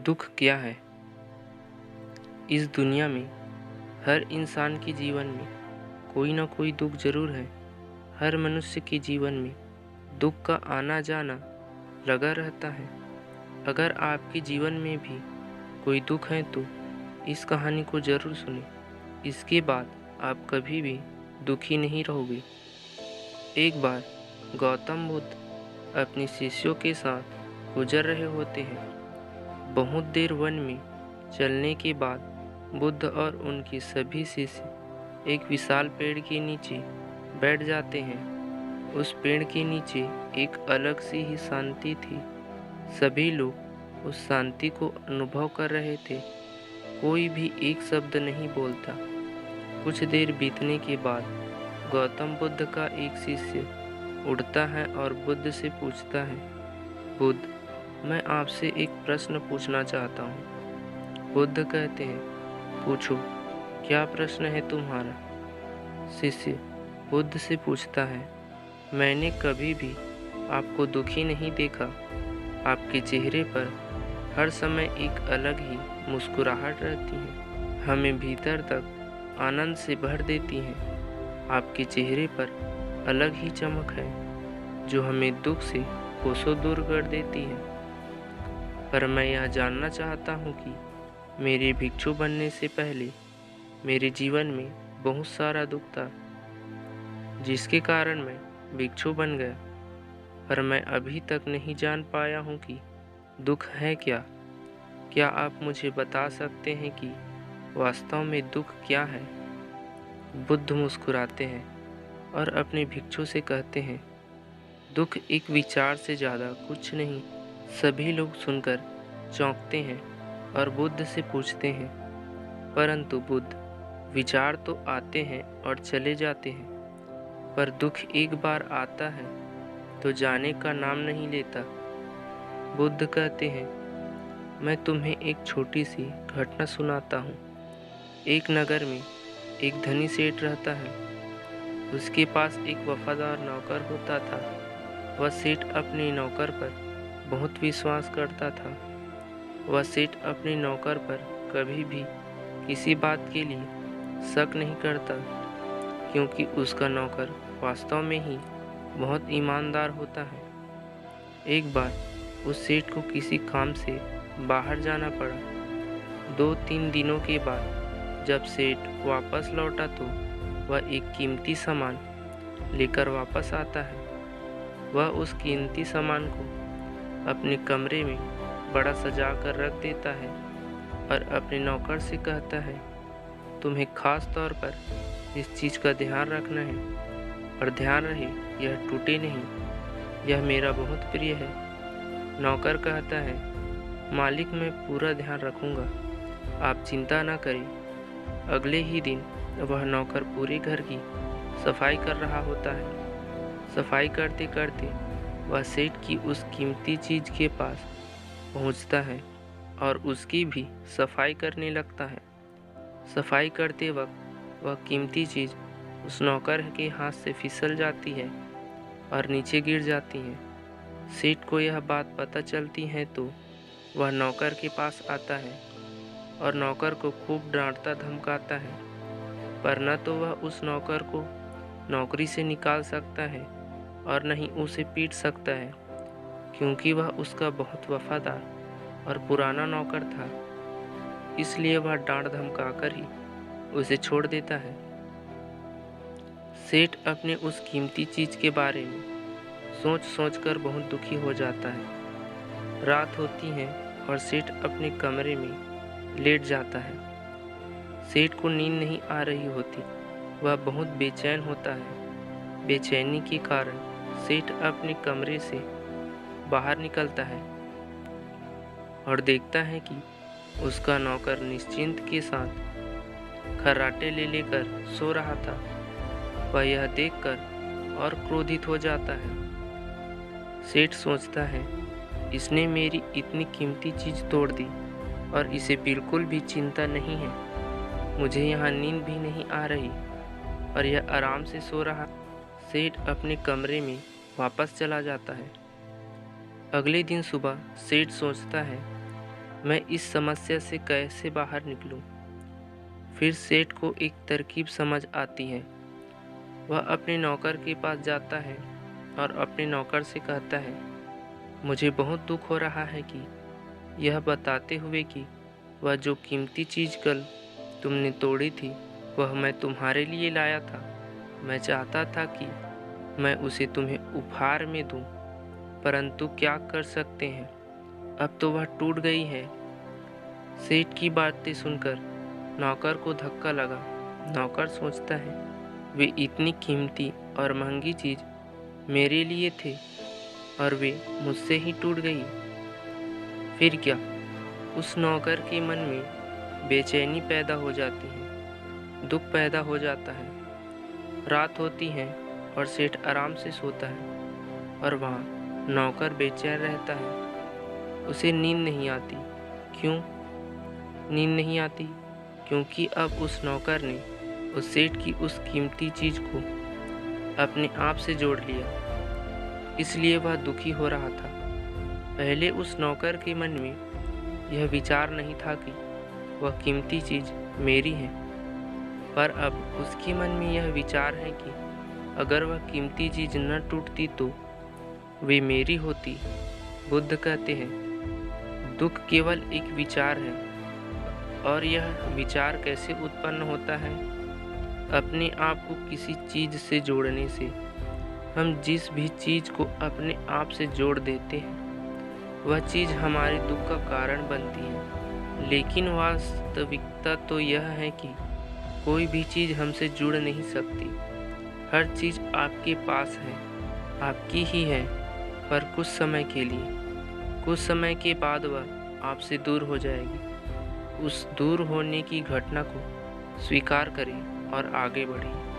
दुख क्या है? इस दुनिया में हर इंसान के जीवन में कोई ना कोई दुख जरूर है। हर मनुष्य के जीवन में दुख का आना जाना लगा रहता है। अगर आपके जीवन में भी कोई दुख है तो इस कहानी को जरूर सुनें। इसके बाद आप कभी भी दुखी नहीं रहोगे। एक बार गौतम बुद्ध अपने शिष्यों के साथ गुजर रहे होते हैं। बहुत देर वन में चलने के बाद बुद्ध और उनके सभी शिष्य एक विशाल पेड़ के नीचे बैठ जाते हैं। उस पेड़ के नीचे एक अलग सी ही शांति थी। सभी लोग उस शांति को अनुभव कर रहे थे। कोई भी एक शब्द नहीं बोलता। कुछ देर बीतने के बाद गौतम बुद्ध का एक शिष्य उठता है और बुद्ध से पूछता है, बुद्ध, मैं आपसे एक प्रश्न पूछना चाहता हूँ। बुद्ध कहते हैं, पूछो, क्या प्रश्न है तुम्हारा? शिष्य बुद्ध से पूछता है, मैंने कभी भी आपको दुखी नहीं देखा। आपके चेहरे पर हर समय एक अलग ही मुस्कुराहट रहती है, हमें भीतर तक आनंद से भर देती है। आपके चेहरे पर अलग ही चमक है जो हमें दुख से कोसों दूर कर देती है। पर मैं यह जानना चाहता हूँ कि मेरे भिक्षु बनने से पहले मेरे जीवन में बहुत सारा दुख था, जिसके कारण मैं भिक्षु बन गया। पर मैं अभी तक नहीं जान पाया हूँ कि दुख है क्या। क्या आप मुझे बता सकते हैं कि वास्तव में दुख क्या है? बुद्ध मुस्कुराते हैं और अपने भिक्षु से कहते हैं, दुख एक विचार से ज़्यादा कुछ नहीं। सभी लोग सुनकर चौंकते हैं और बुद्ध से पूछते हैं, परंतु बुद्ध, विचार तो आते हैं और चले जाते हैं, पर दुख एक बार आता है तो जाने का नाम नहीं लेता। बुद्ध कहते हैं, मैं तुम्हें एक छोटी सी घटना सुनाता हूँ। एक नगर में एक धनी सेठ रहता है। उसके पास एक वफादार नौकर होता था। वह सेठ अपने नौकर पर बहुत विश्वास करता था। वह सेठ अपने नौकर पर कभी भी किसी बात के लिए शक नहीं करता, क्योंकि उसका नौकर वास्तव में ही बहुत ईमानदार होता है। एक बार उस सेठ को किसी काम से बाहर जाना पड़ा। 2-3 दिनों के बाद जब सेठ वापस लौटा तो वह एक कीमती सामान लेकर वापस आता है। वह उस कीमती सामान को अपने कमरे में बड़ा सजा कर रख देता है और अपने नौकर से कहता है, तुम्हें खास तौर पर इस चीज़ का ध्यान रखना है, और ध्यान रहे यह टूटे नहीं, यह मेरा बहुत प्रिय है। नौकर कहता है, मालिक, मैं पूरा ध्यान रखूँगा, आप चिंता न करें। अगले ही दिन वह नौकर पूरे घर की सफाई कर रहा होता है। सफाई करते करते वह सेठ की उस कीमती चीज़ के पास पहुंचता है और उसकी भी सफाई करने लगता है। सफाई करते वक्त वह कीमती चीज़ उस नौकर के हाथ से फिसल जाती है और नीचे गिर जाती है। सेठ को यह बात पता चलती है तो वह नौकर के पास आता है और नौकर को खूब डांटता धमकाता है, पर न तो वह उस नौकर को नौकरी से निकाल सकता है और न ही उसे पीट सकता है, क्योंकि वह उसका बहुत वफादार और पुराना नौकर था। इसलिए वह डांट धमकाकर ही उसे छोड़ देता है। सेठ अपने उस कीमती चीज़ के बारे में सोच सोच कर बहुत दुखी हो जाता है। रात होती है और सेठ अपने कमरे में लेट जाता है। सेठ को नींद नहीं आ रही होती। वह बहुत बेचैन होता है। बेचैनी के कारण सेठ अपने कमरे से बाहर निकलता है और देखता है कि उसका नौकर निश्चिंत के साथ खर्राटे ले लेकर सो रहा था। वह यह देखकर और क्रोधित हो जाता है। सेठ सोचता है, इसने मेरी इतनी कीमती चीज़ तोड़ दी और इसे बिल्कुल भी चिंता नहीं है। मुझे यहाँ नींद भी नहीं आ रही और यह आराम से सो रहा। सेठ अपने कमरे में वापस चला जाता है। अगले दिन सुबह सेठ सोचता है, मैं इस समस्या से कैसे बाहर निकलूं? फिर सेठ को एक तरकीब समझ आती है। वह अपने नौकर के पास जाता है और अपने नौकर से कहता है, मुझे बहुत दुख हो रहा है कि यह बताते हुए कि वह जो कीमती चीज़ कल तुमने तोड़ी थी वह मैं तुम्हारे लिए लाया था। मैं चाहता था कि मैं उसे तुम्हें उपहार में दूं, परंतु क्या कर सकते हैं, अब तो वह टूट गई है। सेठ की बातें सुनकर नौकर को धक्का लगा। नौकर सोचता है, वे इतनी कीमती और महंगी चीज़ मेरे लिए थे और वे मुझसे ही टूट गई। फिर क्या? उस नौकर के मन में बेचैनी पैदा हो जाती है, दुख पैदा हो जाता है। रात होती है और सेठ आराम से सोता है और वहाँ नौकर बेचैन रहता है। उसे नींद नहीं आती। क्यों नींद नहीं आती? क्योंकि अब उस नौकर ने उस सेठ की उस कीमती चीज़ को अपने आप से जोड़ लिया, इसलिए वह दुखी हो रहा था। पहले उस नौकर के मन में यह विचार नहीं था कि वह कीमती चीज़ मेरी है, पर अब उसके मन में यह विचार है कि अगर वह कीमती चीज़ न टूटती तो वे मेरी होती। बुद्ध कहते हैं, दुख केवल एक विचार है। और यह विचार कैसे उत्पन्न होता है? अपने आप को किसी चीज़ से जोड़ने से। हम जिस भी चीज़ को अपने आप से जोड़ देते हैं वह चीज़ हमारे दुख का कारण बनती है। लेकिन वास्तविकता तो यह है कि कोई भी चीज़ हमसे जुड़ नहीं सकती। हर चीज़ आपके पास है, आपकी ही है, पर कुछ समय के लिए। कुछ समय के बाद वह आपसे दूर हो जाएगी। उस दूर होने की घटना को स्वीकार करें और आगे बढ़ें।